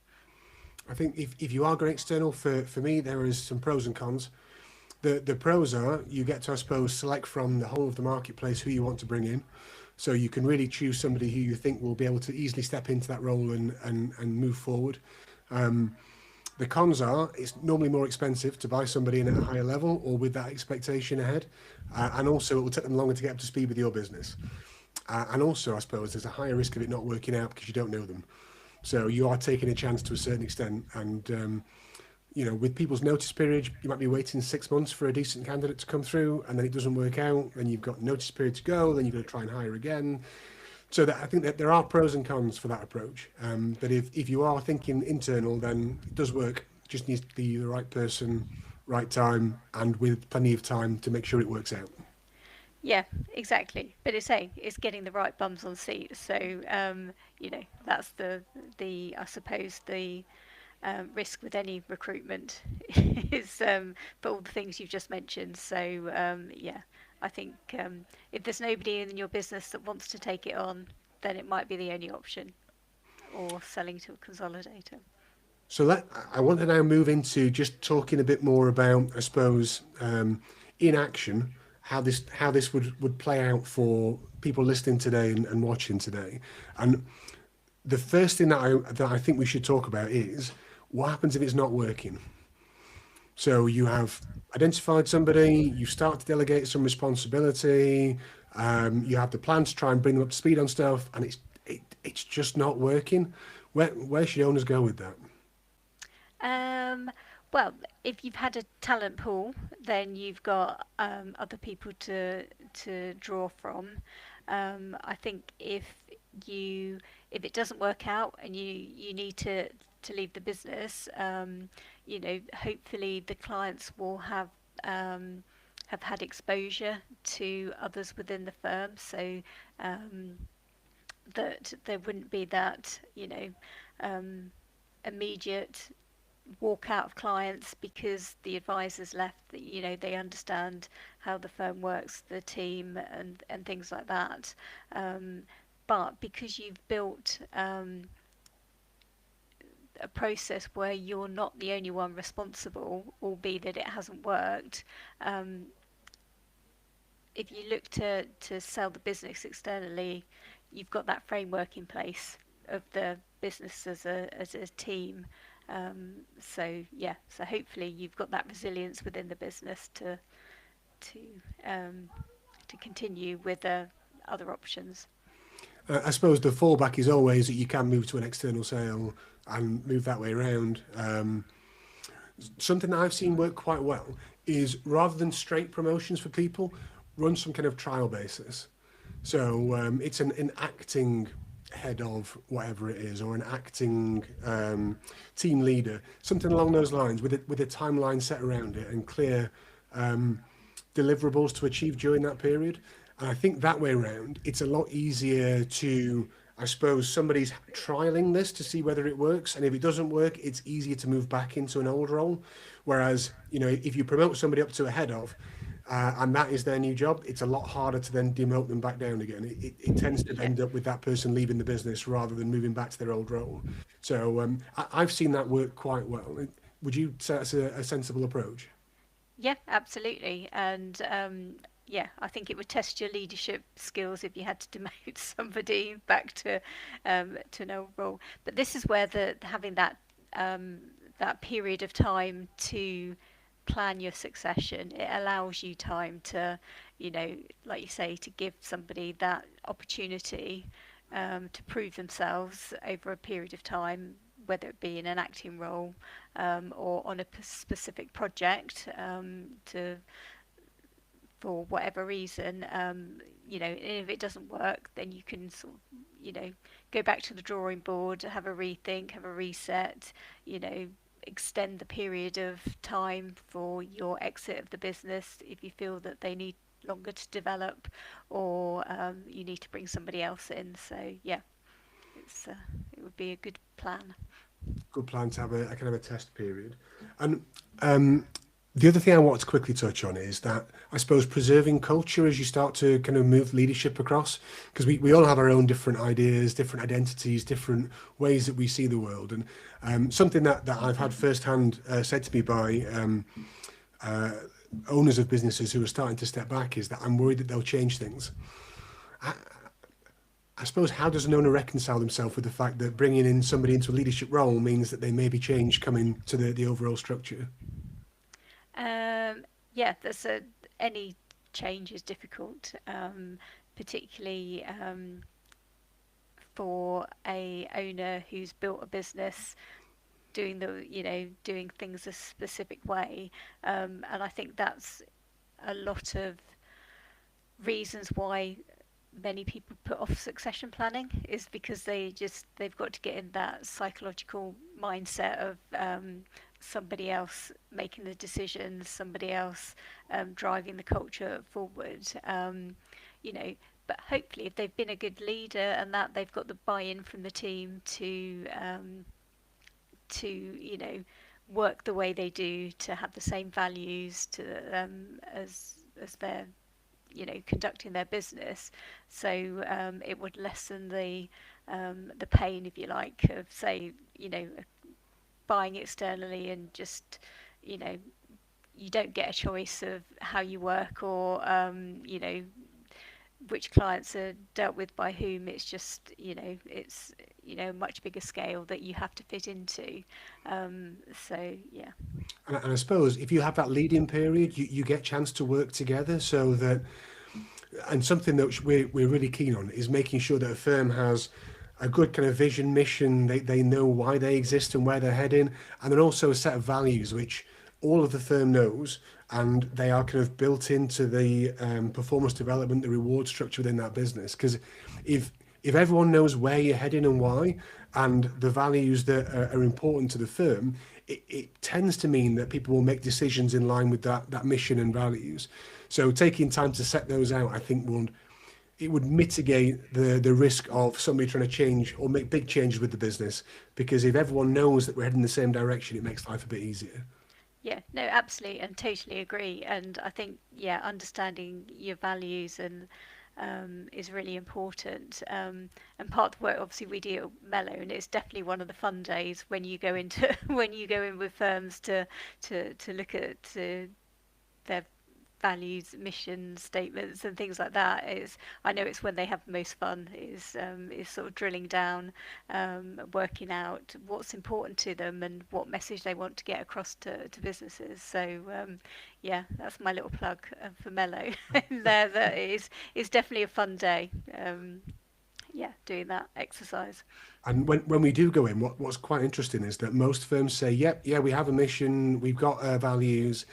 Speaker 1: I think if you are going external, for me, there is some pros and cons. The pros are you get to, I suppose, select from the whole of the marketplace who you want to bring in. So you can really choose somebody who you think will be able to easily step into that role and move forward. Um, the cons are it's normally more expensive to buy somebody in at a higher level or with that expectation ahead. And also it will take them longer to get up to speed with your business. And also, I suppose, there's a higher risk of it not working out because you don't know them. So you are taking a chance to a certain extent. And with people's notice period, you might be waiting 6 months for a decent candidate to come through, and then it doesn't work out. Then you've got notice period to go. Then you've got to try and hire again. So I think that there are pros and cons for that approach. But if you are thinking internal, then it does work. Just needs to be the right person, right time, and with plenty of time to make sure it works out.
Speaker 2: Yeah, exactly. But it's getting the right bums on seats. So that's the I suppose the risk with any recruitment is for all the things you've just mentioned. So yeah, I think if there's nobody in your business that wants to take it on, then it might be the only option, or selling to a consolidator.
Speaker 1: So I want to now move into just talking a bit more about, I suppose, in action, how this would play out for people listening today and watching today. And the first thing that I think we should talk about is what happens if it's not working. So you have identified somebody, you start to delegate some responsibility, you have the plan to try and bring them up to speed on stuff, and it's just not working. Where should owners go with that?
Speaker 2: Um, well, if you've had a talent pool, then you've got other people to draw from. I think if it doesn't work out and you need to leave the business, hopefully the clients will have had exposure to others within the firm, so um, that there wouldn't be that um, immediate walk out of clients because the advisors left. They understand how the firm works, the team, and things like that. um, but because you've built a process where you're not the only one responsible, albeit that it hasn't worked, um, if you look to sell the business externally, you've got that framework in place of the business as a team. So yeah, so hopefully you've got that resilience within the business to um, to continue with other options.
Speaker 1: I suppose the fallback is always that you can move to an external sale and move that way around. Something that I've seen work quite well is rather than straight promotions for people, run some kind of trial basis. So it's an acting head of whatever it is, or an acting team leader, something along those lines, with a timeline set around it and clear um, deliverables to achieve during that period. And I think that way around, it's a lot easier to, I suppose, somebody's trialing this to see whether it works. And if it doesn't work, it's easier to move back into an old role. Whereas, if you promote somebody up to a head of, and that is their new job, it's a lot harder to then demote them back down again. It tends to
Speaker 2: Yeah.
Speaker 1: end up with that person leaving the business rather than moving back to their old role. So I've seen that work quite well. Would you say that's a sensible approach?
Speaker 2: Yeah, absolutely. And yeah, I think it would test your leadership skills if you had to demote somebody back to an old role. But this is where the having um, that period of time to plan your succession, it allows you time to, like you say, to give somebody that opportunity to prove themselves over a period of time, whether it be in an acting role or on a specific project, to for whatever reason, and if it doesn't work, then you can sort of, go back to the drawing board, have a rethink, have a reset, you know, extend the period of time for your exit of the business if you feel that they need longer to develop, or you need to bring somebody else in. So yeah, it's it would be a good plan.
Speaker 1: Good plan to have a kind of a test period. And the other thing I want to quickly touch on is that I suppose preserving culture as you start to kind of move leadership across, because we all have our own different ideas, different identities, different ways that we see the world. And something that I've had firsthand said to me by owners of businesses who are starting to step back is that I'm worried that they'll change things. I suppose, how does an owner reconcile themselves with the fact that bringing in somebody into a leadership role means that they may be change coming to the overall structure?
Speaker 2: Yeah, any change is difficult, particularly for a owner who's built a business doing things a specific way, and I think that's a lot of reasons why many people put off succession planning, is because they've got to get in that psychological mindset of somebody else making the decisions, somebody else driving the culture forward. You know, but hopefully, if they've been a good leader and that they've got the buy-in from the team to work the way they do, to have the same values to as they're conducting their business. So it would lessen the pain, if you like, of, say, buying externally, and just you know you don't get a choice of how you work, or which clients are dealt with by whom. It's just it's a much bigger scale that you have to fit into. So yeah.
Speaker 1: And I suppose if you have that lead-in period, you get a chance to work together so that, and something that we're really keen on is making sure that a firm has a good kind of vision, mission, they know why they exist and where they're heading, and then also a set of values which all of the firm knows, and they are kind of built into the performance development, the reward structure within that business. Because if everyone knows where you're heading and why, and the values that are important to the firm, it tends to mean that people will make decisions in line with that mission and values. So taking time to set those out, I think, would mitigate the risk of somebody trying to change or make big changes with the business. Because if everyone knows that we're heading in the same direction, it makes life a bit easier.
Speaker 2: Yeah, no, absolutely, and totally agree. And I think, yeah, understanding your values and is really important. And part of the work, obviously, we do at Mellow, and it's definitely one of the fun days when you go into when you go in with firms to look at their values, mission statements, and things like that. I know it's when they have the most fun. Is sort of drilling down, working out what's important to them and what message they want to get across to businesses. So yeah, that's my little plug for Mellow. There, that is definitely a fun day. Yeah, doing that exercise.
Speaker 1: And when we do go in, what's quite interesting is that most firms say, yep, yeah, we have a mission, we've got values.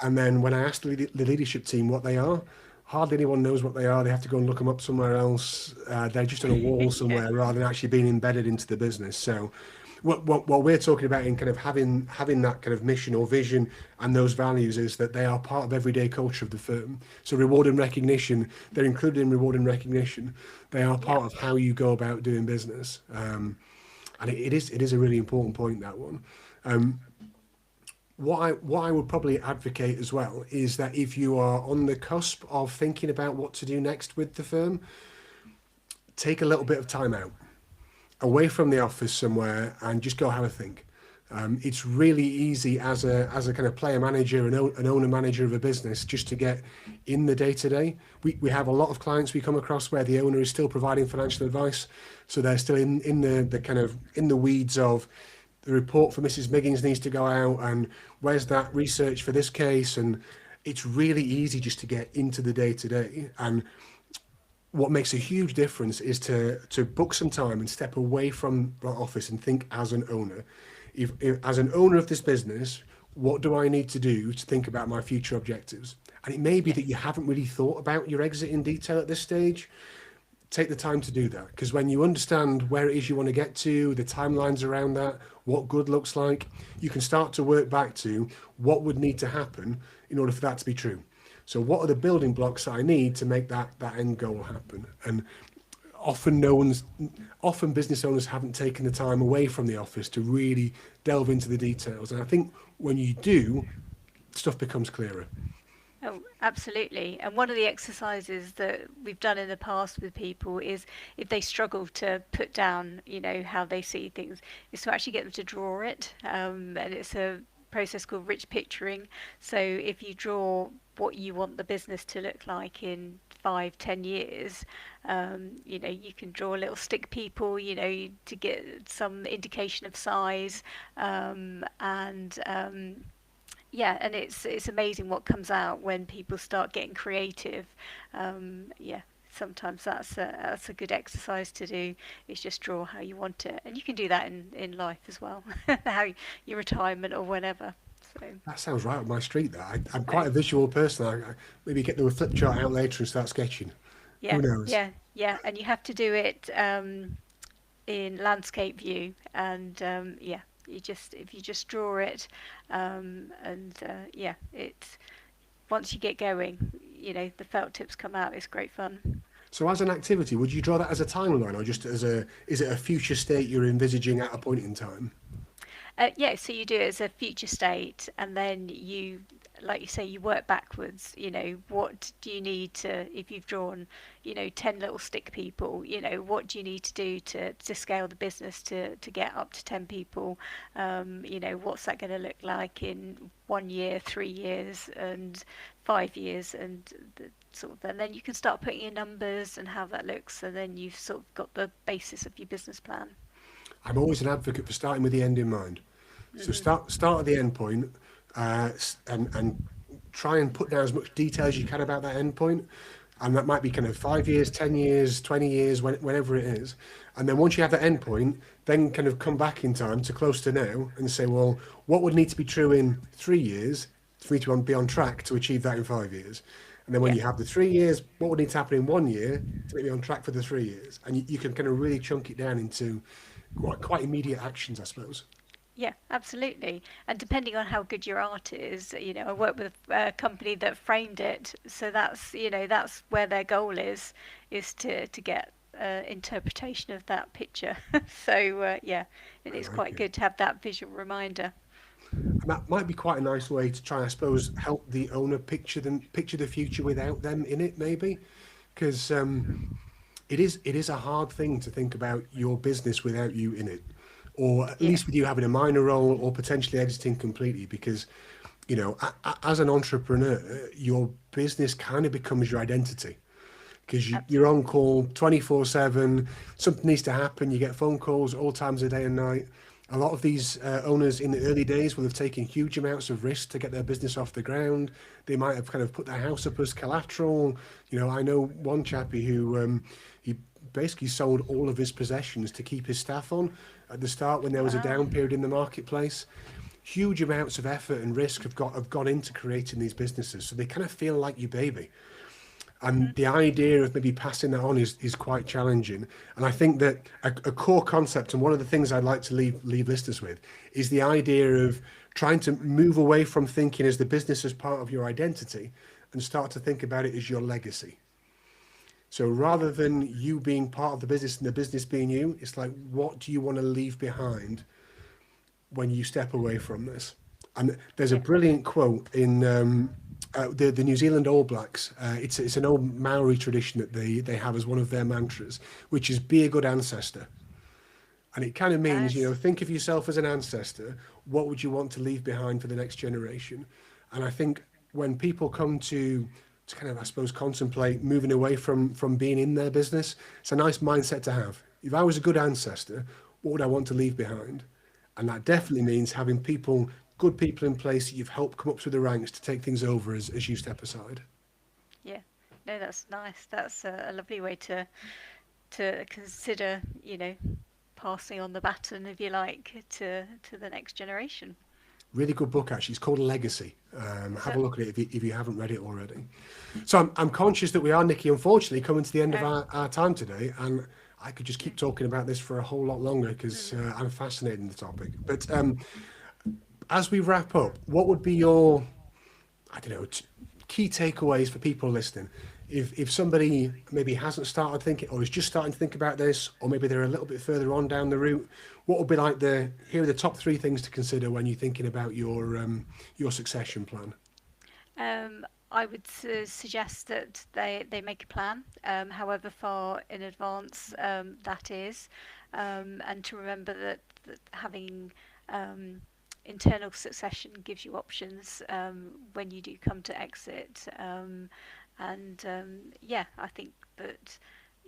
Speaker 1: And then when I ask the leadership team what they are, hardly anyone knows what they are. They have to go and look them up somewhere else. They're just on a wall
Speaker 2: Yeah.
Speaker 1: somewhere rather than actually being embedded into the business. So what we're talking about in kind of having that kind of mission or vision and those values is that they are part of everyday culture of the firm. So reward and recognition, they're included in reward and recognition. They are
Speaker 2: Yeah.
Speaker 1: part of how you go about doing business. And it is a really important point, that one. What I would probably advocate as well is that if you are on the cusp of thinking about what to do next with the firm, take a little bit of time out, away from the office somewhere, and just go have a think. It's really easy as a kind of player manager, an owner manager of a business, just to get in the day to day. We have a lot of clients we come across where the owner is still providing financial advice, so they're still in the kind of in the weeds of the report for Mrs. Miggins needs to go out, and where's that research for this case, and it's really easy just to get into the day to day. And what makes a huge difference is to book some time and step away from the office and think as an owner. If as an owner of this business, what do I need to do to think about my future objectives? And it may be that you
Speaker 2: Yes.
Speaker 1: haven't really thought about your exit in detail at this stage. Take the time to do that, because when you understand where it is you want to get to, the timelines around that, what good looks like, you can start to work back to what would need to happen in order for that to be true. So what are the building blocks that I need to make that end goal happen? And often no one's often business owners haven't taken the time away from the office to really delve into the details. And I think when you do, stuff becomes clearer.
Speaker 2: Oh, absolutely. And one of the exercises that we've done in the past with people is if they struggle to put down, how they see things, is to actually get them to draw it. And it's a process called rich picturing. So if you draw what you want the business to look like in 5, 10 years, you can draw little stick people, to get some indication of size, and yeah, and it's amazing what comes out when people start getting creative. Yeah, sometimes that's a good exercise to do. Is just draw how you want it, and you can do that in life as well, how your retirement or whatever. So
Speaker 1: That sounds right up my street. That I'm
Speaker 2: so
Speaker 1: quite a visual person. I maybe get the flip chart out later and start sketching. Who
Speaker 2: yeah,
Speaker 1: knows?
Speaker 2: yeah, and you have to do it in landscape view, and yeah, you just if you just draw it, and yeah, it's once you get going, the felt tips come out. It's great fun.
Speaker 1: So, as an activity, would you draw that as a timeline, or just as a is it a future state you're envisaging at a point in time?
Speaker 2: Yeah, so you do it as a future state, and then you, like you say, you work backwards. What do you need to, if you've drawn, 10 little stick people, what do you need to do to scale the business to get up to 10 people? What's that going to look like in 1 year, 3 years, and 5 years, and and then you can start putting your numbers and how that looks, and then you've sort of got the basis of your business plan.
Speaker 1: I'm always an advocate for starting with the end in mind. So
Speaker 2: Hmm.
Speaker 1: start at the end point, and try and put down as much detail as you can about that end point. And that might be kind of 5 years, 10 years, 20 years, whenever it is. And then once you have that end point, then kind of come back in time to close to now and say, well, what would need to be true in 3 years for me to be on track to achieve that in 5 years? And then when
Speaker 2: Yeah.
Speaker 1: you have the 3 years, what would need to happen in 1 year to make me on track for the 3 years? And you can kind of really chunk it down into quite immediate actions, I suppose.
Speaker 2: Yeah, absolutely. And depending on how good your art is, I work with a company that framed it, so that's where their goal is to get interpretation of that picture. So yeah, it
Speaker 1: I
Speaker 2: is
Speaker 1: like
Speaker 2: quite
Speaker 1: it.
Speaker 2: good to have that visual reminder.
Speaker 1: And that might be quite a nice way to try, I suppose, help the owner picture the future without them in it, maybe, because it is a hard thing to think about your business without you in it, or at
Speaker 2: Yeah,
Speaker 1: least with you having a minor role or potentially exiting completely. Because as an entrepreneur, your business kind of becomes your identity because you're on
Speaker 2: absolutely.
Speaker 1: call 24/7. Something needs to happen. You get phone calls all times of day and night. A lot of these owners in the early days will have taken huge amounts of risk to get their business off the ground. They might have kind of put their house up as collateral. I know one chappie who he basically sold all of his possessions to keep his staff on at the start when there was a
Speaker 2: Wow.
Speaker 1: down period in the marketplace. Huge amounts of effort and risk have gone into creating these businesses, so they kind of feel like your baby.
Speaker 2: Hmm.
Speaker 1: And the idea of maybe passing that on is quite challenging. And I think that a core concept, and one of the things I'd like to leave listeners with, is the idea of trying to move away from thinking as the business as part of your identity and start to think about it as your legacy. So
Speaker 2: Yeah.
Speaker 1: rather than you being part of the business and the business being you, it's like, what do you want to leave behind when you step away from this? And there's a
Speaker 2: Yeah.
Speaker 1: brilliant quote in the New Zealand All Blacks. It's an old Maori tradition that they have as one of their mantras, which is be a good ancestor. And it kind of means,
Speaker 2: Nice.
Speaker 1: think of yourself as an ancestor. What would you want to leave behind for the next generation? And I think when people come to kind of, I suppose, contemplate moving away from being in their business, it's a nice mindset to have. If I was a good ancestor, what would I want to leave behind? And that
Speaker 2: Yeah.
Speaker 1: definitely means having good people in place that you've helped come up through the ranks to take things over as you step aside.
Speaker 2: Yeah. No, that's nice. That's a lovely way to consider, passing on the baton, if you like, to the next generation.
Speaker 1: Really good book, actually. It's called Legacy. Have a
Speaker 2: So,
Speaker 1: look at it if you haven't read it already. So I'm conscious that we are, Nikki, unfortunately, coming to the end of
Speaker 2: okay.
Speaker 1: our time today. And I could just keep talking about this for a whole lot longer because
Speaker 2: Mm.
Speaker 1: I'm fascinated in the topic. But as we wrap up, what would be your, I don't know, key takeaways for people listening? If somebody maybe hasn't started thinking or is just starting to think about this, or maybe they're a little bit further on down the route, what would be like here are the top three things to consider when you're thinking about your succession plan?
Speaker 2: Um, I would suggest that they make a plan, however far in advance that is, and to remember that having um, internal succession gives you options when you do come to exit. And yeah, I think that,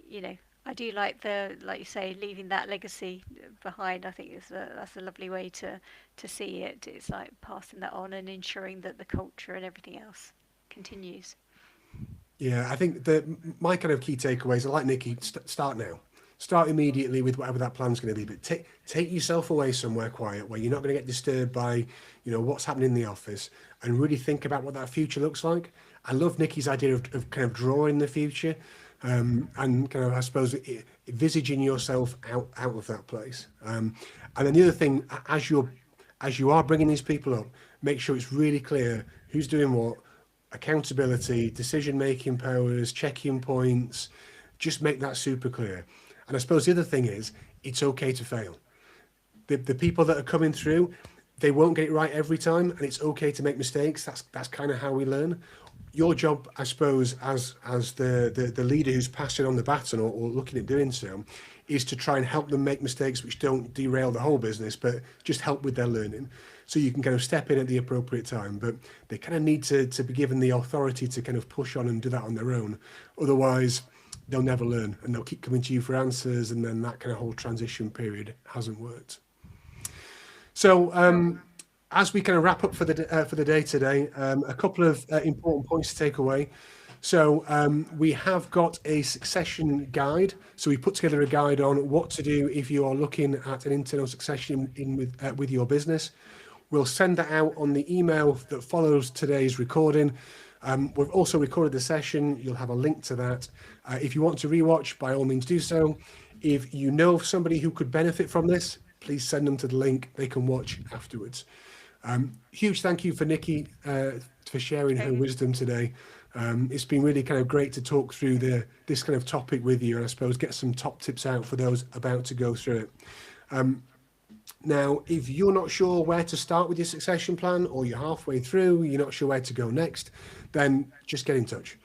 Speaker 2: you know, I do like like you say, leaving that legacy behind. I think that's a lovely way to see it. It's like passing that on and ensuring that the culture and everything else continues.
Speaker 1: Yeah, I think that my kind of key takeaways are like Nikki, start now. Start immediately with whatever that plan's going to be, but take yourself away somewhere quiet where you're not going to get disturbed by, what's happening in the office, and really think about what that future looks like. I love Nikki's idea of kind of drawing the future, and kind of, I suppose, envisaging yourself out of that place. And then the other thing, as you are bringing these people up, make sure it's really clear who's doing what, accountability, decision making powers, check-in points. Just make that super clear. And I suppose the other thing is, it's okay to fail. The people that are coming through, they won't get it right every time, and it's okay to make mistakes. That's kind of how we learn. Your job, I suppose, as the leader who's passing on the baton, or looking at doing so, is to try and help them make mistakes which don't derail the whole business, but just help with their learning. So you can kind of step in at the appropriate time, but they kind of need to be given the authority to kind of push on and do that on their own. Otherwise, they'll never learn, and they'll keep coming to you for answers, and then that kind of whole transition period hasn't worked. So as we kind of wrap up for the day today, a couple of important points to take away. So we have got a succession guide. So we put together a guide on what to do if you are looking at an internal succession with your business. We'll send that out on the email that follows today's recording. We've also recorded the session. You'll have a link to that. If you want to rewatch, by all means do so. If you know of somebody who could benefit from this, please send them to the link. They can watch afterwards. Huge thank you for Nikki for sharing her
Speaker 2: Okay.
Speaker 1: wisdom today. It's been really kind of great to talk through this kind of topic with you, and I suppose get some top tips out for those about to go through it. Now, if you're not sure where to start with your succession plan, or you're halfway through, you're not sure where to go next, then just get in touch.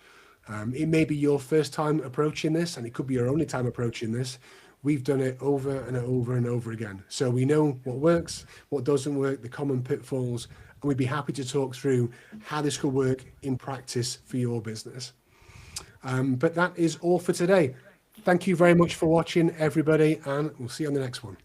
Speaker 1: It may be your first time approaching this, and it could be your only time approaching this. We've done it over and over and over again. So we know what works, what doesn't work, the common pitfalls, and we'd be happy to talk through how this could work in practice for your business. But that is all for today. Thank you very much for watching, everybody, and we'll see you on the next one.